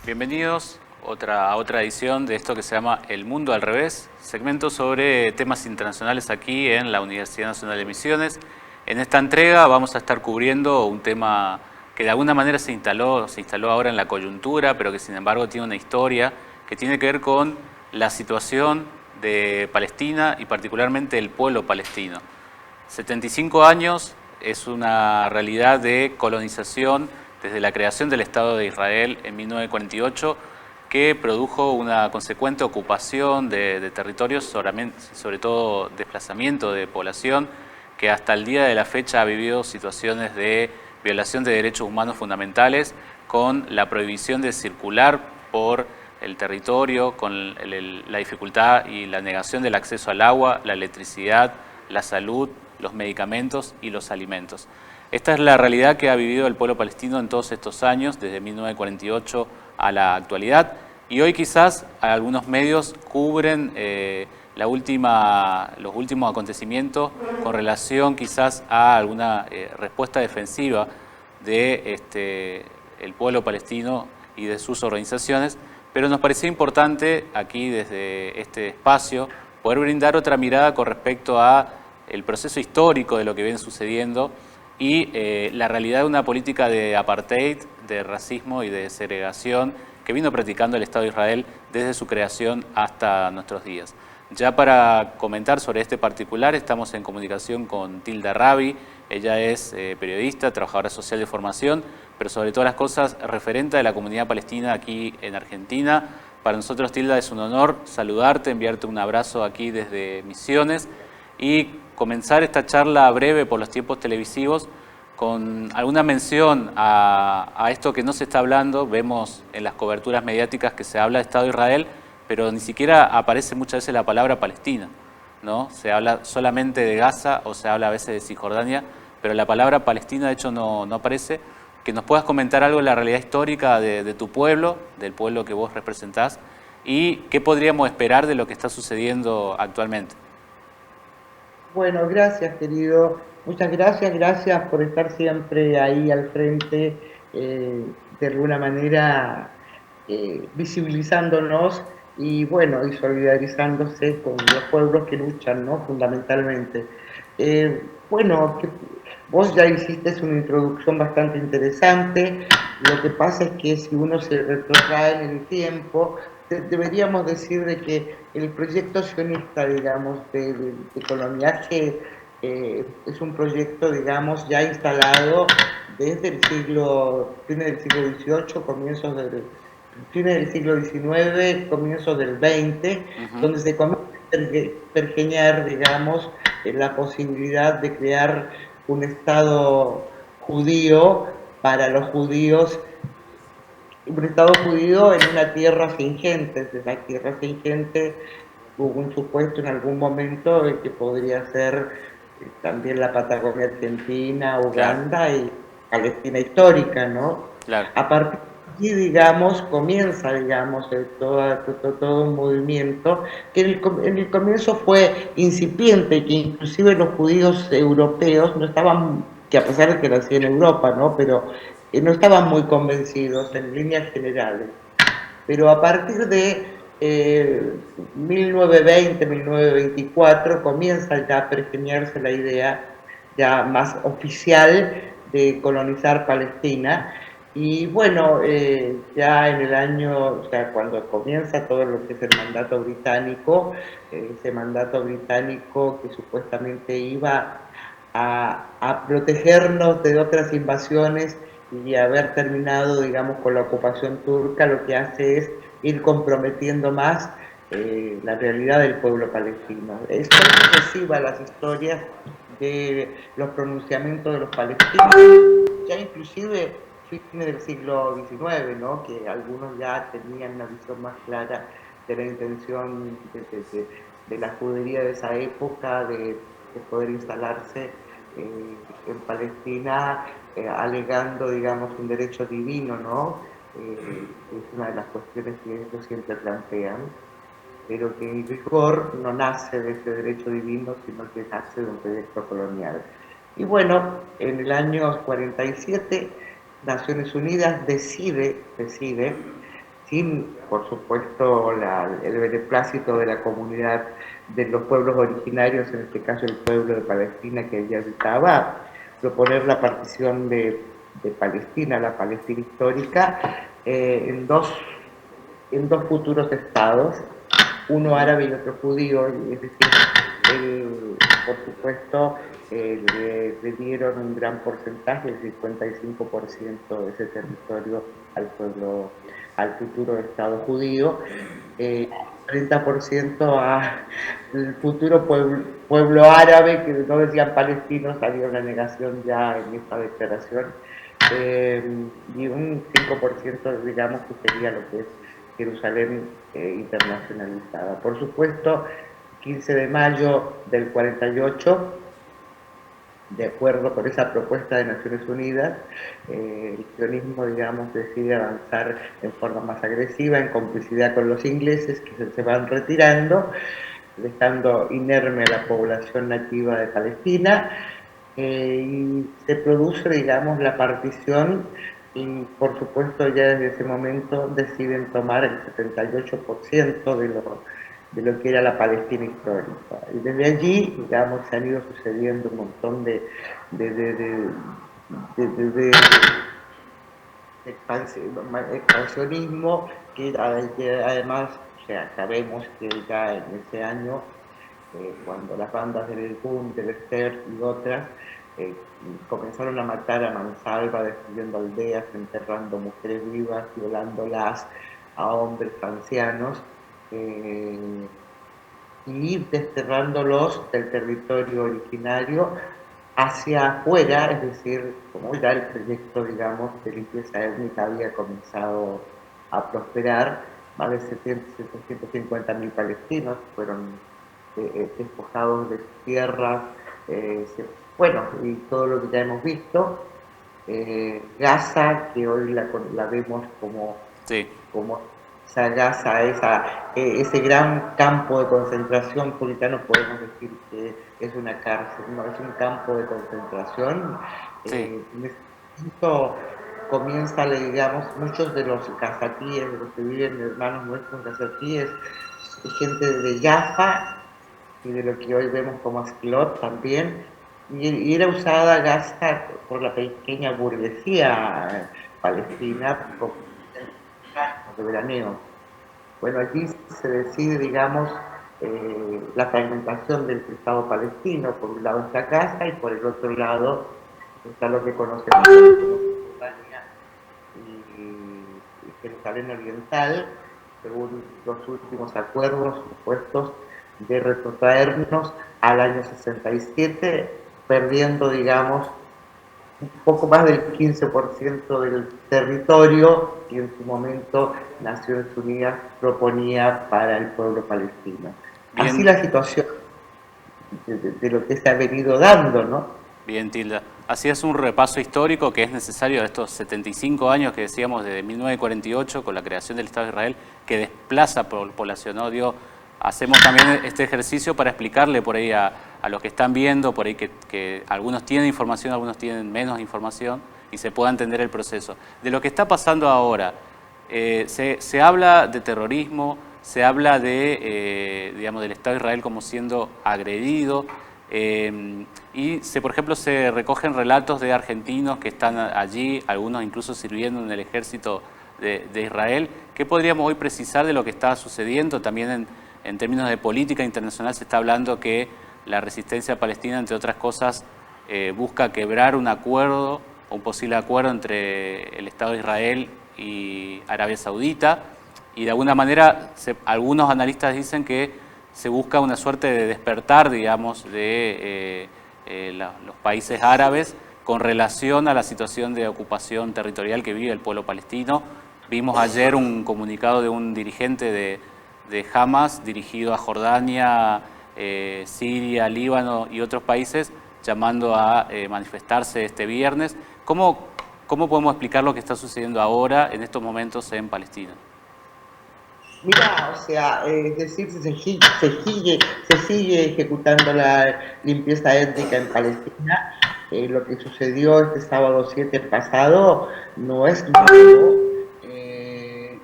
Bienvenidos a otra edición de esto que se llama El Mundo al Revés, segmento sobre temas internacionales aquí en la Universidad Nacional de Misiones. En esta entrega vamos a estar cubriendo un tema que de alguna manera se instaló ahora en la coyuntura, pero que sin embargo tiene una historia que tiene que ver con la situación de Palestina y particularmente el pueblo palestino. 75 años es una realidad de colonización desde la creación del Estado de Israel en 1948, que produjo una consecuente ocupación de territorios, sobre todo desplazamiento de población, que hasta el día de la fecha ha vivido situaciones de violación de derechos humanos fundamentales, con la prohibición de circular por el territorio, con la dificultad y la negación del acceso al agua, la electricidad, la salud, los medicamentos y los alimentos. Esta es la realidad que ha vivido el pueblo palestino en todos estos años, desde 1948 a la actualidad, y hoy quizás algunos medios cubren los últimos acontecimientos con relación quizás a alguna respuesta defensiva de el pueblo palestino y de sus organizaciones, pero nos parecía importante aquí desde este espacio poder brindar otra mirada con respecto a el proceso histórico de lo que viene sucediendo y la realidad de una política de apartheid, de racismo y de segregación que vino practicando el Estado de Israel desde su creación hasta nuestros días. Ya para comentar sobre este particular estamos en comunicación con Tilda Rabi. Ella es periodista, trabajadora social de formación, pero sobre todas las cosas referente de la comunidad palestina aquí en Argentina. Para nosotros, Tilda, es un honor saludarte, enviarte un abrazo aquí desde Misiones y comenzar esta charla breve por los tiempos televisivos con alguna mención a esto que no se está hablando. Vemos en las coberturas mediáticas que se habla de Estado de Israel, pero ni siquiera aparece muchas veces la palabra Palestina, ¿no? Se habla solamente de Gaza o se habla a veces de Cisjordania, pero la palabra Palestina de hecho no aparece. Que nos puedas comentar algo de la realidad histórica de tu pueblo, del pueblo que vos representás, y qué podríamos esperar de lo que está sucediendo actualmente. Bueno, gracias, querido. Muchas gracias, gracias por estar siempre ahí al frente, de alguna manera visibilizándonos y bueno, y solidarizándose con los pueblos que luchan, ¿no? Fundamentalmente. Bueno, vos ya hiciste una introducción bastante interesante. Lo que pasa es que si uno se retrotrae en el tiempo, deberíamos decir de que el proyecto sionista, digamos, de coloniaje es un proyecto, digamos, ya instalado desde el fines del siglo XVIII, fines del siglo XIX, comienzos del XX, Ujú. donde se comienza a pergeñar, digamos, la posibilidad de crear un Estado judío para los judíos, un Estado judío en una tierra sin gente. De la tierra sin gente hubo un supuesto en algún momento de que podría ser también la Patagonia Argentina, Claro, Uganda y Palestina histórica, ¿no? claro, A partir de aquí, digamos, comienza, digamos, todo un movimiento que en el comienzo fue incipiente, que inclusive los judíos europeos no estaban, que a pesar de que nací en Europa, ¿no? Pero no estaban muy convencidos en líneas generales. Pero a partir de 1920, 1924 comienza ya a pergeñarse la idea ya más oficial de colonizar Palestina. Y bueno, ya en el año, o sea, cuando comienza todo lo que es el mandato británico, ese mandato británico que supuestamente iba a protegernos de otras invasiones y haber terminado, digamos, con la ocupación turca, lo que hace es ir comprometiendo más la realidad del pueblo palestino. Es muy sucesiva las historias de los pronunciamientos de los palestinos, ya inclusive fines del siglo XIX, ¿no? Que algunos ya tenían una visión más clara de la intención de la judería de esa época de poder instalarse en Palestina, alegando, digamos, un derecho divino, ¿no? Es una de las cuestiones que ellos siempre plantean, pero que en rigor no nace de ese derecho divino, sino que nace de un derecho colonial. Y bueno, en el año 47, Naciones Unidas decide sin, por supuesto, el beneplácito de la comunidad de los pueblos originarios, en este caso el pueblo de Palestina que allí habitaba, proponer la partición de Palestina, la Palestina histórica, en dos futuros estados, uno árabe y otro judío, es decir, por supuesto, le dieron un gran porcentaje, el 55% de ese territorio al pueblo, al futuro Estado judío, 30% al futuro pueblo árabe, que no decían palestinos, salió una negación ya en esta declaración, y un 5% digamos que sería lo que es Jerusalén internacionalizada. Por supuesto, 15 de mayo del 48, de acuerdo con esa propuesta de Naciones Unidas, el sionismo, digamos, decide avanzar en forma más agresiva, en complicidad con los ingleses, que se van retirando, dejando inerme a la población nativa de Palestina, y se produce, digamos, la partición y, por supuesto, ya desde ese momento deciden tomar el 78% de lo que era la Palestina histórica. Y desde allí, digamos, se han ido sucediendo un montón de, de, de, de expansionismo, que además, o sea, sabemos que ya en ese año, cuando las bandas del El Boom, del Esther y otras eh, comenzaron a matar a mansalva, destruyendo aldeas, enterrando mujeres vivas, violándolas a hombres ancianos, eh, y desterrándolos del territorio originario hacia afuera, es decir, como ya el proyecto, digamos, de limpieza étnica había comenzado a prosperar, más de 750.000 palestinos fueron despojados de sus tierras, bueno, y todo lo que ya hemos visto. Gaza, que hoy la vemos Sí. como esa Gaza, ese gran campo de concentración, porque no podemos decir que es una cárcel, no, es un campo de concentración. Sí. En este momento comienza, digamos, muchos de los gazatíes, de los que viven hermanos nuestros gazatíes, gente de Jaffa y de lo que hoy vemos como Ascalón también, y era usada Gaza por la pequeña burguesía palestina de veraneo. Bueno, allí se decide, digamos, la fragmentación del Estado palestino. Por un lado está Gaza y por el otro lado está lo que conocemos como Jordania y Jerusalén Oriental, según los últimos acuerdos supuestos de retrotraernos al año 67, perdiendo, digamos, un poco más del 15% del territorio que en su momento Naciones Unidas proponía para el pueblo palestino. Así Bien, la situación de lo que se ha venido dando, ¿no? bien, Tilda. Hacías un repaso histórico que es necesario de estos 75 años que decíamos desde 1948 con la creación del Estado de Israel, que desplaza población, ¿no? Digo, hacemos también este ejercicio para explicarle por ahí a los que están viendo, por ahí que algunos tienen información, algunos tienen menos información y se pueda entender el proceso. De lo que está pasando ahora, se habla de terrorismo, se habla de, digamos, del Estado de Israel como siendo agredido, y por ejemplo se recogen relatos de argentinos que están allí, algunos incluso sirviendo en el ejército de Israel. ¿Qué podríamos hoy precisar de lo que está sucediendo? También en términos de política internacional se está hablando que la resistencia palestina, entre otras cosas, busca quebrar un acuerdo, un posible acuerdo entre el Estado de Israel y Arabia Saudita, y de alguna manera algunos analistas dicen que se busca una suerte de despertar, digamos, de los países árabes con relación a la situación de ocupación territorial que vive el pueblo palestino. Vimos ayer un comunicado de un dirigente de Hamas dirigido a Jordania, Siria, Líbano y otros países, llamando a manifestarse este viernes. ¿Cómo podemos explicar lo que está sucediendo ahora, en estos momentos, en Palestina? Mira, o sea, es decir, se sigue ejecutando la limpieza étnica en Palestina. Lo que sucedió este sábado 7 pasado no es nuevo.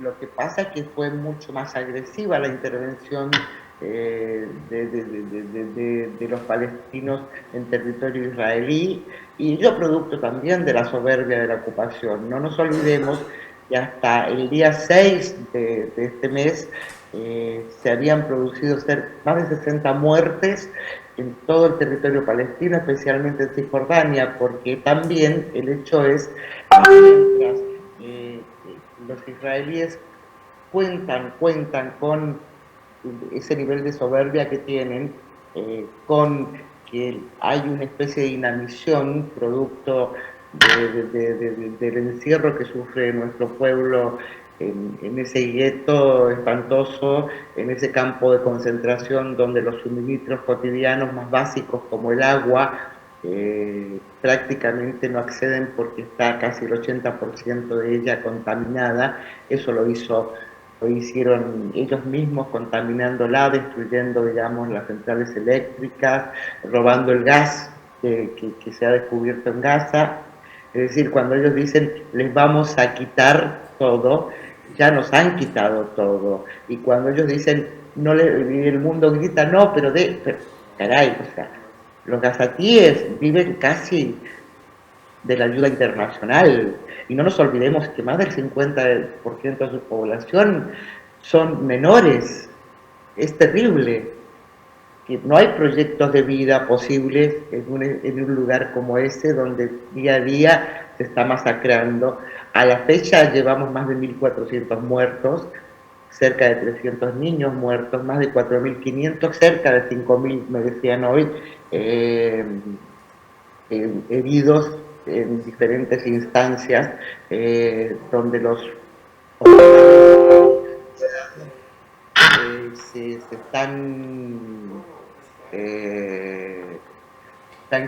Lo que pasa es que fue mucho más agresiva la intervención de los palestinos en territorio israelí, y ello producto también de la soberbia de la ocupación. No nos olvidemos que hasta el día 6 de este mes se habían producido más de 60 muertes en todo el territorio palestino, especialmente en Cisjordania, porque también el hecho es que mientras los israelíes cuentan con ese nivel de soberbia que tienen, con que hay una especie de inanición producto del encierro que sufre nuestro pueblo en ese gueto espantoso, en ese campo de concentración donde los suministros cotidianos más básicos como el agua prácticamente no acceden porque está casi el 80% de ella contaminada. Eso lo hicieron ellos mismos, contaminándola, destruyendo, digamos, las centrales eléctricas, robando el gas que se ha descubierto en Gaza. Es decir, cuando ellos dicen les vamos a quitar todo, ya nos han quitado todo. Y cuando ellos dicen, el mundo grita, no, pero caray, o sea, los gazatíes viven casi de la ayuda internacional. Y no nos olvidemos que más del 50% de su población son menores. Es terrible que no hay proyectos de vida posibles en un lugar como ese, donde día a día se está masacrando. A la fecha llevamos más de 1.400 muertos, cerca de 300 niños muertos, más de 4.500, cerca de 5.000, me decían hoy, heridos en diferentes instancias, donde los se están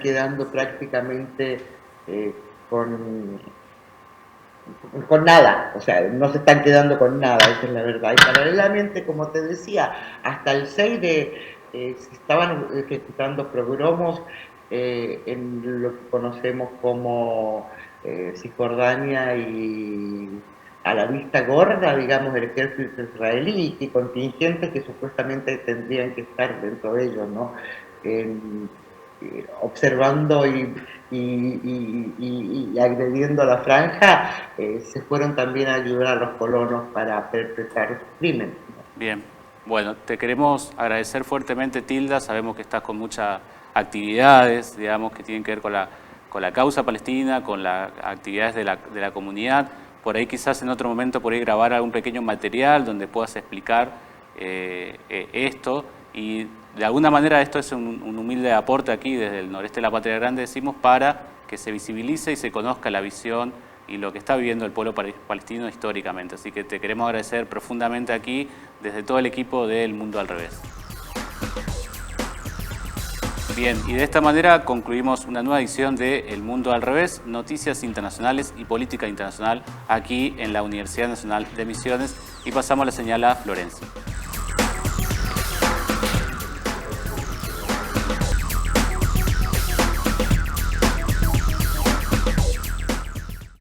quedando prácticamente con nada, o sea, no se están quedando con nada, esa es la verdad. Y paralelamente, como te decía, hasta el 6 se estaban ejecutando progromos en lo que conocemos como Cisjordania y a la vista gorda, digamos, del ejército israelí, y contingentes que supuestamente tendrían que estar dentro de ellos, ¿no? Observando y agrediendo a la franja, se fueron también a ayudar a los colonos para perpetrar su crimen. Bien, bueno, te queremos agradecer fuertemente, Tilda. Sabemos que estás con muchas actividades, digamos, que tienen que ver con la causa palestina, con las actividades de la comunidad. Por ahí quizás en otro momento por ahí grabar algún pequeño material donde puedas explicar esto, y de alguna manera esto es un humilde aporte aquí desde el noreste de la Patria Grande, decimos, para que se visibilice y se conozca la visión y lo que está viviendo el pueblo palestino históricamente. Así que te queremos agradecer profundamente aquí desde todo el equipo de El Mundo al Revés. Bien, y de esta manera concluimos una nueva edición de El Mundo al Revés, noticias internacionales y política internacional aquí en la Universidad Nacional de Misiones, y pasamos la señal a Florencia.